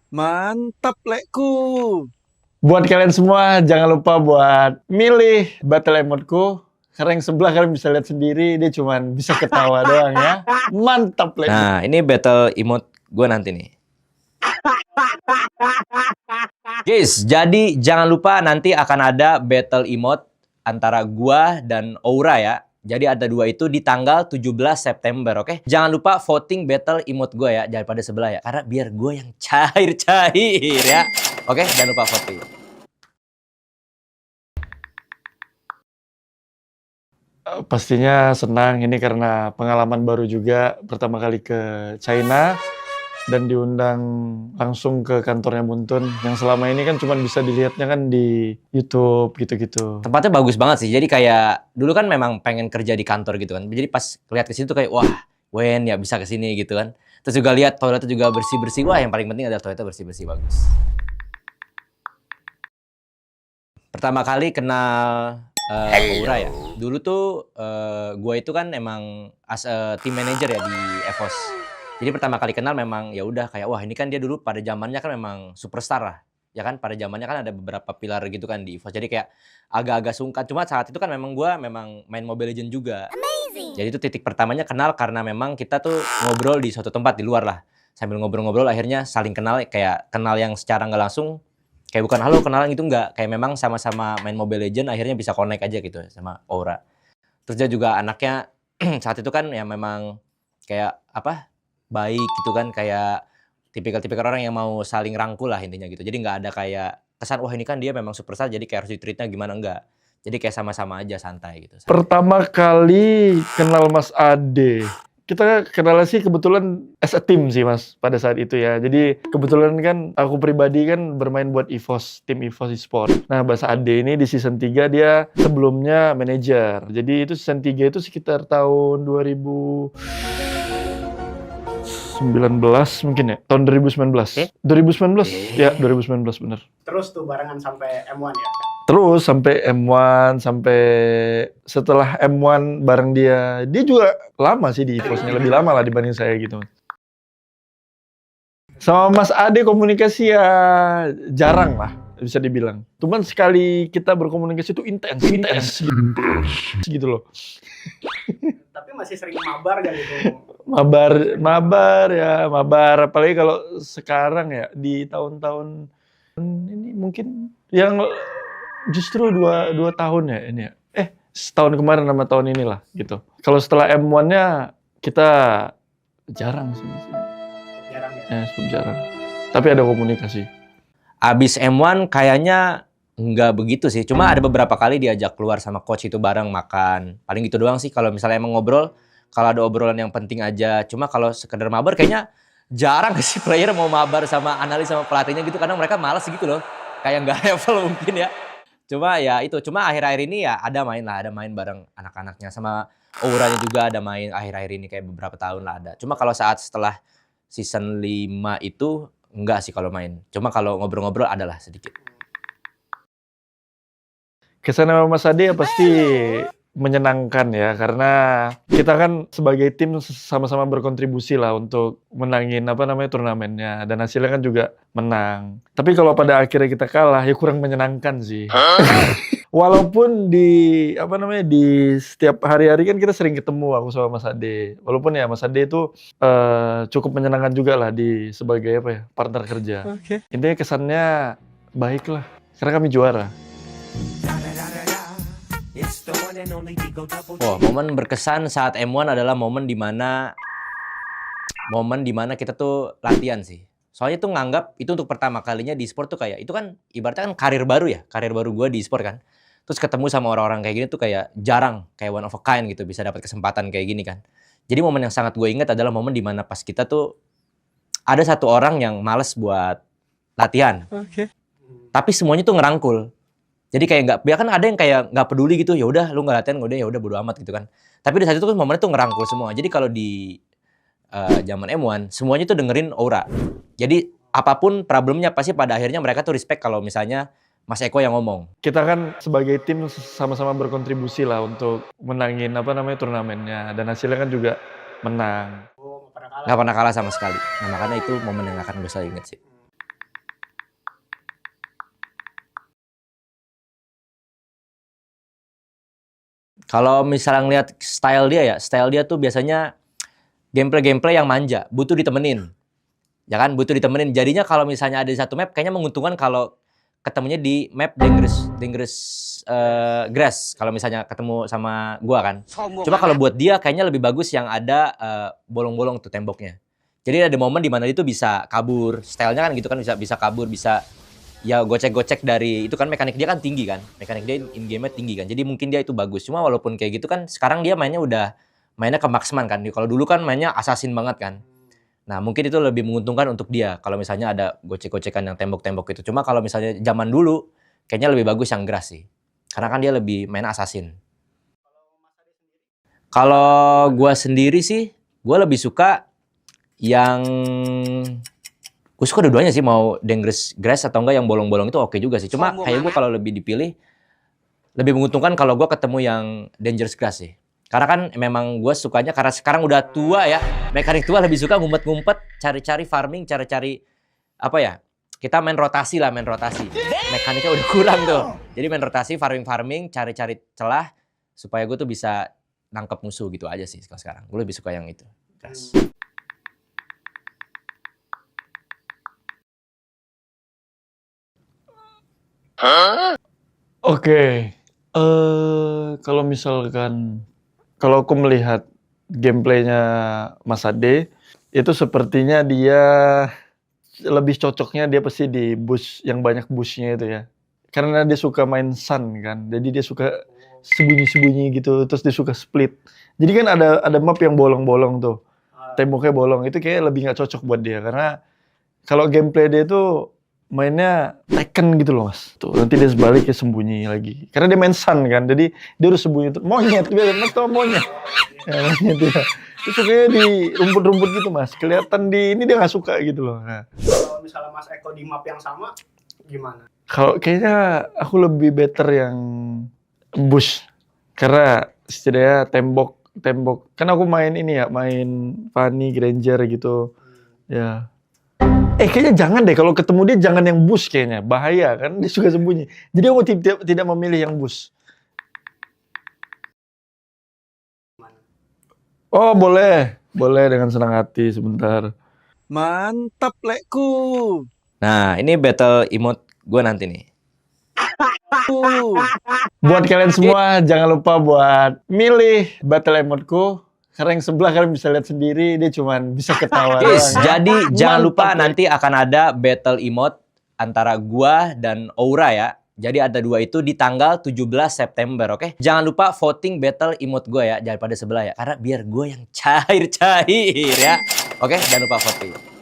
Mantap, lekku. Buat kalian semua, jangan lupa buat milih battle emoteku. Karena yang sebelah kalian bisa lihat sendiri, dia cuman bisa ketawa doang ya. Mantap, Lek. Nah, ini battle emote gue nanti nih. Guys, jadi jangan lupa nanti akan ada battle emote antara gua dan Aura ya. Jadi ada dua itu di tanggal 17 September, oke? Jangan lupa voting battle emote gua ya, daripada sebelah ya. Karena biar gua yang cair-cair ya. Oke, jangan lupa voting. Pastinya senang ini karena pengalaman baru juga. Pertama kali ke China dan diundang langsung ke kantornya Muntun. Yang selama ini kan cuma bisa dilihatnya kan di YouTube gitu-gitu. Tempatnya bagus banget sih. Jadi kayak dulu kan memang pengen kerja di kantor gitu kan. Jadi pas lihat ke situ tuh kayak wah, Wen ya bisa ke sini gitu kan. Terus juga lihat toiletnya juga bersih-bersih. Wah, yang paling penting adalah toiletnya bersih-bersih bagus. Pertama kali kenal Aura ya. Dulu tuh gue itu kan emang as a team manager ya di EVOS. Jadi pertama kali kenal memang ya udah kayak wah ini kan dia dulu pada zamannya kan memang superstar lah. Ya kan pada zamannya kan ada beberapa pilar gitu kan di EVOS. Jadi kayak agak-agak sungkan. Cuma saat itu kan memang gue memang main Mobile Legends juga. Jadi itu titik pertamanya kenal karena memang kita tuh ngobrol di suatu tempat di luar lah. Sambil ngobrol-ngobrol akhirnya saling kenal kayak kenal yang secara nggak langsung. Kayak bukan halo kenalan gitu enggak, kayak memang sama-sama main Mobile Legends akhirnya bisa connect aja gitu sama Aura. Terus dia juga anaknya saat itu kan ya memang kayak apa, baik gitu kan, kayak tipikal-tipikal orang yang mau saling rangkul lah intinya gitu. Jadi nggak ada kayak kesan, wah ini kan dia memang superstar jadi kayak harus di-treat-nya gimana, enggak. Jadi kayak sama-sama aja santai gitu. Pertama kali kenal Mas Ade, kita kenal sih kebetulan as a team sih Mas pada saat itu ya. Jadi kebetulan kan aku pribadi kan bermain buat EVOS, tim EVOS Esport. Nah, Mas Ade ini di season 3 dia sebelumnya manajer. Jadi itu season 3 itu sekitar tahun 2019 mungkin ya. Tahun 2019. 2019. Ya, 2019 bener. Terus tuh barengan sampai M1 ya? Terus sampai M1, sampai setelah M1 bareng dia. Dia juga lama sih di EVOS-nya, lebih lama lah dibanding saya gitu. Sama Mas Ade komunikasi ya jarang lah, bisa dibilang. Cuman sekali kita berkomunikasi itu intens gitu loh. Tapi masih sering mabar gak gitu? Mabar ya, mabar. Apalagi kalau sekarang ya, di tahun-tahun ini mungkin yang justru dua tahun ya ini ya. Setahun kemarin sama tahun inilah gitu. Kalau setelah M1-nya kita jarang sih. Jarang ya? Ya, cukup jarang. Tapi ada komunikasi. Abis M1 kayaknya nggak begitu sih. Cuma ada beberapa kali diajak keluar sama coach itu bareng makan. Paling gitu doang sih kalau misalnya emang ngobrol. Kalau ada obrolan yang penting aja. Cuma kalau sekedar mabar kayaknya jarang sih player mau mabar sama analis sama pelatihnya gitu. Karena mereka malas gitu loh. Kayak nggak level mungkin ya. Cuma ya itu. Cuma akhir-akhir ini ya ada main lah. Ada main bareng anak-anaknya. Sama Auranya juga ada main akhir-akhir ini. Kayak beberapa tahun lah ada. Cuma kalau saat setelah season 5 itu enggak sih kalau main. Cuma kalau ngobrol-ngobrol adalah sedikit. Kesan sama Mas Ade ya pasti menyenangkan ya, karena kita kan sebagai tim sama-sama berkontribusi lah untuk menangin turnamennya, dan hasilnya kan juga menang. Tapi kalau pada akhirnya kita kalah ya kurang menyenangkan sih. Walaupun di di setiap hari-hari kan kita sering ketemu aku sama Mas Ade. Walaupun ya Mas Ade itu cukup menyenangkan juga lah di sebagai partner kerja. Intinya kesannya baik lah, karena kami juara. Wah, momen berkesan saat M1 adalah momen dimana kita tuh latihan sih. Soalnya tuh nganggap itu untuk pertama kalinya di sport tuh kayak itu kan ibaratnya kan karir baru ya, karir baru gue di sport kan. Terus ketemu sama orang-orang kayak gini tuh kayak jarang, kayak one of a kind gitu bisa dapat kesempatan kayak gini kan. Jadi momen yang sangat gue ingat adalah momen dimana pas kita tuh ada satu orang yang males buat latihan. Tapi semuanya tuh ngerangkul. Jadi kayak nggak, ya kan ada yang kayak nggak peduli gitu, ya udah lu nggak latihan, udah ya udah bodo amat gitu kan. Tapi di saat itu kan momennya tuh ngerangkul semua. Jadi kalau di zaman M1 semuanya tuh dengerin Aura. Jadi apapun problemnya pasti pada akhirnya mereka tuh respect kalau misalnya Mas Eko yang ngomong. Kita kan sebagai tim sama-sama berkontribusi lah untuk menangin turnamennya, dan hasilnya kan juga menang. Oh, nggak pernah kalah. Nggak pernah kalah sama sekali. Nah makanya itu momen yang akan gue selalu inget sih. Kalau misalnya ngeliat style dia tuh biasanya gameplay yang manja, butuh ditemenin. Ya kan, butuh ditemenin. Jadinya kalau misalnya ada di satu map, kayaknya menguntungkan kalau ketemunya di map Dangerous Grass. Kalau misalnya ketemu sama gua kan. Cuma kalau buat dia kayaknya lebih bagus yang ada bolong-bolong tuh temboknya. Jadi ada momen di mana dia tuh bisa kabur. Stylenya kan gitu kan, bisa kabur, bisa ya gocek-gocek dari itu kan, mekanik dia kan tinggi kan. Mekanik dia in game-nya tinggi kan. Jadi mungkin dia itu bagus. Cuma walaupun kayak gitu kan sekarang dia mainnya ke marksman kan. Kalau dulu kan mainnya assassin banget kan. Nah, mungkin itu lebih menguntungkan untuk dia kalau misalnya ada gocek-gocekan yang tembok-tembok itu. Cuma kalau misalnya zaman dulu kayaknya lebih bagus yang Grass sih. Karena kan dia lebih main assassin. Kalau gua sendiri sih, gua lebih suka yang gue suka dua-duanya sih, mau Dangerous Grass atau enggak yang bolong-bolong itu oke juga sih. Cuma kayak gue kalau lebih dipilih, lebih menguntungkan kalau gue ketemu yang Dangerous Grass sih. Karena kan memang gue sukanya, karena sekarang udah tua ya, mekanik tua lebih suka ngumpet-ngumpet, cari-cari farming, cari-cari apa ya, kita main rotasi. Mekaniknya udah kurang tuh. Jadi main rotasi, farming, cari-cari celah, supaya gue tuh bisa nangkep musuh gitu aja sih sekarang. Gue lebih suka yang itu. Grass. Oke, kalau misalkan kalau aku melihat gameplaynya Mas Ade, itu sepertinya dia lebih cocoknya dia pasti di bush yang banyak bushnya itu ya. Karena dia suka main sun kan, jadi dia suka sembunyi-sembunyi gitu, terus dia suka split. Jadi kan ada map yang bolong-bolong tuh, temboknya bolong, itu kayak lebih nggak cocok buat dia. Karena kalau gameplay dia tuh mainnya Tekken gitu loh Mas. Tuh, nanti dia sebalik ya sembunyi lagi. Karena dia main sun kan, jadi dia harus sembunyi tuh. Monyet, dia tau monyet. Ya, monyet dia. Itu kayak di rumput-rumput gitu Mas. Kelihatan di ini dia nggak suka gitu loh. Nah. Kalau misalnya Mas Eko di map yang sama, gimana? Kalau kayaknya aku lebih better yang bush. Karena setidaknya tembok. Kan aku main ini ya, main Fanny, Granger gitu. Ya. Kayaknya jangan deh, kalau ketemu dia jangan yang bush kayaknya, bahaya kan, dia suka sembunyi. Jadi aku tidak memilih yang bush. Oh boleh dengan senang hati sebentar. Mantap lekku. Nah, ini battle emote gue nanti nih. Buat kalian semua jangan lupa buat milih battle emoteku. Karena yang sebelah kalian bisa lihat sendiri, dia cuman bisa ketawa. Guys, jadi jangan lupa Mantap, nanti akan ada battle emote antara gua dan Aura ya. Jadi ada dua itu di tanggal 17 September, oke? Jangan lupa voting battle emote gua ya, daripada sebelah ya. Karena biar gua yang cair-cair ya. Oke, jangan lupa voting.